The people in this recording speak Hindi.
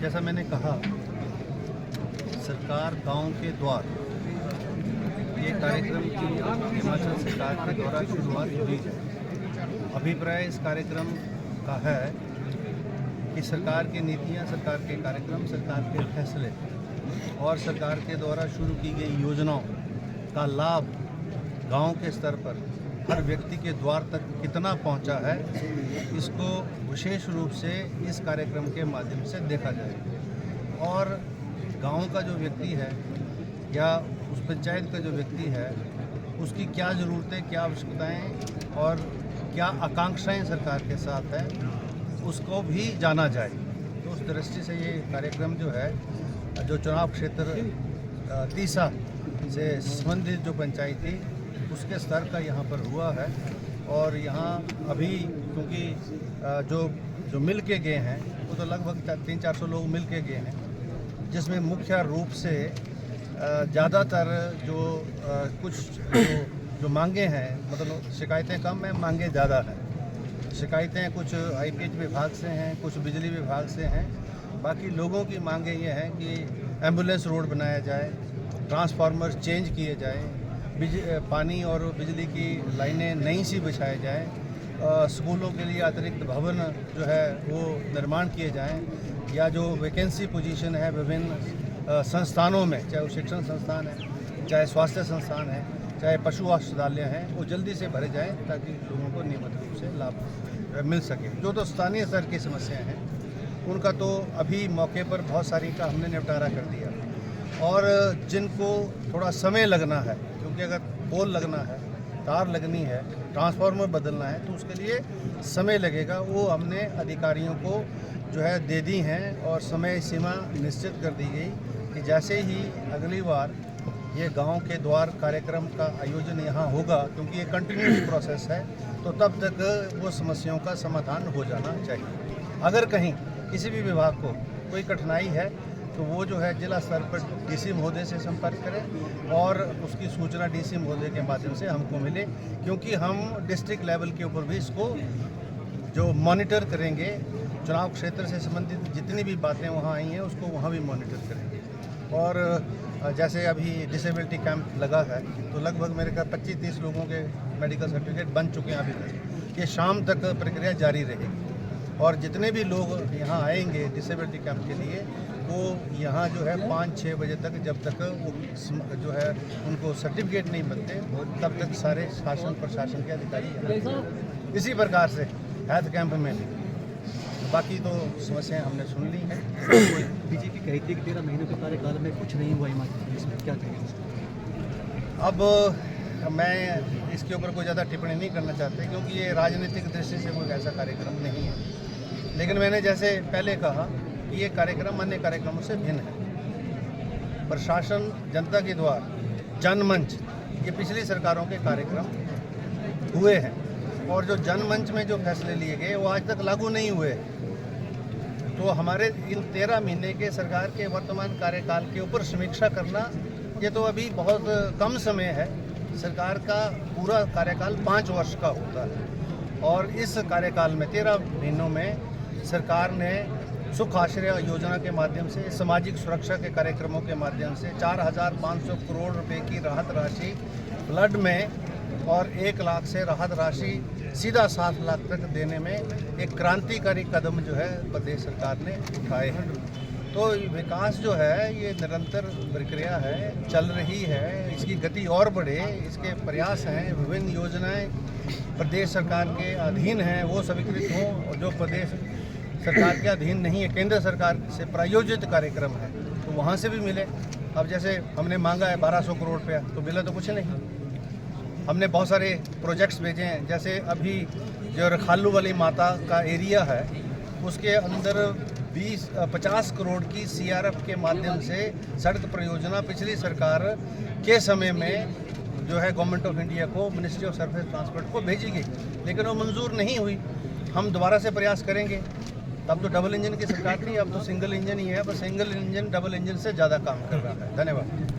जैसा मैंने कहा, सरकार गांव के द्वार ये कार्यक्रम की हिमाचल सरकार के द्वारा शुरुआत हुई है। अभिप्राय इस कार्यक्रम का है कि सरकार की नीतियां, सरकार के कार्यक्रम, सरकार के फैसले और सरकार के द्वारा शुरू की गई योजनाओं का लाभ गांव के स्तर पर हर व्यक्ति के द्वार तक कितना पहुंचा है, इसको विशेष रूप से इस कार्यक्रम के माध्यम से देखा जाए। और गांव का जो व्यक्ति है या उस पंचायत का जो व्यक्ति है, उसकी क्या ज़रूरतें, क्या आवश्यकताएं और क्या आकांक्षाएं सरकार के साथ है, उसको भी जाना जाए। तो उस दृष्टि से ये कार्यक्रम जो है, जो चुनाव क्षेत्र तीसा से संबंधित जो पंचायत थी उसके स्तर का यहाँ पर हुआ है। और यहाँ अभी क्योंकि जो मिल के गए हैं वो तो लगभग 300-400 लोग मिल के गए हैं, जिसमें मुख्य रूप से ज़्यादातर जो मांगे हैं, मतलब शिकायतें कम हैं, मांगे ज़्यादा हैं। शिकायतें कुछ आईपीएच विभाग से हैं, कुछ बिजली विभाग से हैं। बाकी लोगों की मांगे ये हैं कि एम्बुलेंस रोड बनाया जाए, ट्रांसफार्मर चेंज किए जाए, पानी और बिजली की लाइनें नई सी बिछाए जाए, स्कूलों के लिए अतिरिक्त भवन जो है वो निर्माण किए जाएं, या जो वैकेंसी पोजीशन है विभिन्न संस्थानों में, चाहे वो शिक्षण संस्थान है, चाहे स्वास्थ्य संस्थान है, चाहे पशु औषधालय हैं, वो जल्दी से भरे जाएं ताकि लोगों को नियमित रूप से लाभ मिल सके। जो तो स्थानीय स्तर की समस्याएं हैं उनका तो अभी मौके पर बहुत सारी का हमने निपटारा कर दिया। और जिनको थोड़ा समय लगना है, क्योंकि अगर पोल लगना है, तार लगनी है, ट्रांसफार्मर बदलना है, तो उसके लिए समय लगेगा। वो हमने अधिकारियों को जो है दे दी हैं और समय सीमा निश्चित कर दी गई कि जैसे ही अगली बार ये गांव के द्वार कार्यक्रम का आयोजन यहाँ होगा, क्योंकि ये कंटिन्यूस प्रोसेस है, तो तब तक वो समस्याओं का समाधान हो जाना चाहिए। अगर कहीं किसी भी विभाग को कोई कठिनाई है तो वो जो है जिला स्तर पर डीसी महोदय से संपर्क करें और उसकी सूचना डीसी महोदय के माध्यम से हमको मिले, क्योंकि हम डिस्ट्रिक्ट लेवल के ऊपर भी इसको जो मॉनिटर करेंगे। चुनाव क्षेत्र से संबंधित जितनी भी बातें वहाँ आई हैं उसको वहाँ भी मॉनिटर करेंगे। और जैसे अभी डिसेबिलिटी कैंप लगा है तो लगभग मेरे ख्याल 25-30 लोगों के मेडिकल सर्टिफिकेट बन चुके हैं अभी तक। ये शाम तक प्रक्रिया जारी रहेगी और जितने भी लोग यहाँ आएंगे डिसेबिलिटी कैंप के लिए, वो यहाँ जो है 5-6 बजे तक, जब तक वो जो है उनको सर्टिफिकेट नहीं बनते, तब तक सारे शासन प्रशासन के अधिकारी इसी प्रकार से हेल्थ कैंप में भी। बाकी तो समस्याएं हमने सुन ली हैं। बीजेपी कहती है कि 13 महीनों के कार्यकाल में कुछ नहीं हुआ हिमाचल प्रदेश में, क्या कहेंगे? अब मैं इसके ऊपर कोई ज़्यादा टिप्पणी नहीं करना चाहता, क्योंकि ये राजनीतिक दृष्टि से कोई ऐसा कार्यक्रम नहीं है। लेकिन मैंने जैसे पहले कहा कि ये कार्यक्रम अन्य कार्यक्रमों से भिन्न है। प्रशासन, जनता के द्वार, जनमंच, ये पिछली सरकारों के कार्यक्रम हुए हैं और जो जनमंच में जो फैसले लिए गए वो आज तक लागू नहीं हुए। तो हमारे इन 13 महीने के सरकार के वर्तमान कार्यकाल के ऊपर समीक्षा करना, ये तो अभी बहुत कम समय है। सरकार का पूरा कार्यकाल 5 वर्ष का होता है और इस कार्यकाल में 13 महीनों में सरकार ने सुख आश्रय योजना के माध्यम से, सामाजिक सुरक्षा के कार्यक्रमों के माध्यम से 4,500 करोड़ रुपए की राहत राशि फ्लड में और 1 लाख से राहत राशि सीधा 7 लाख तक देने में एक क्रांतिकारी कदम जो है प्रदेश सरकार ने उठाए हैं। तो विकास जो है ये निरंतर प्रक्रिया है, चल रही है, इसकी गति और बढ़े, इसके प्रयास हैं। विभिन्न योजनाएं प्रदेश सरकार के अधीन हैं वो स्वीकृत हों, और जो प्रदेश सरकार के अधीन नहीं है, केंद्र सरकार से प्रायोजित कार्यक्रम है, तो वहाँ से भी मिले। अब जैसे हमने मांगा है 1200 करोड़ रुपया, तो मिला तो कुछ नहीं। हमने बहुत सारे प्रोजेक्ट्स भेजे हैं, जैसे अभी जो रखालू वाली माता का एरिया है उसके अंदर 50 करोड़ की सीआरएफ के माध्यम से सड़क परियोजना पिछली सरकार के समय में जो है गवर्नमेंट ऑफ इंडिया को, मिनिस्ट्री ऑफ सरफेस ट्रांसपोर्ट को भेजी गई, लेकिन वो मंजूर नहीं हुई। हम दोबारा से प्रयास करेंगे। तब तो डबल इंजन की सरकार थी, अब तो सिंगल इंजन ही है, बस सिंगल इंजन डबल इंजन से ज़्यादा काम कर रहा है। धन्यवाद।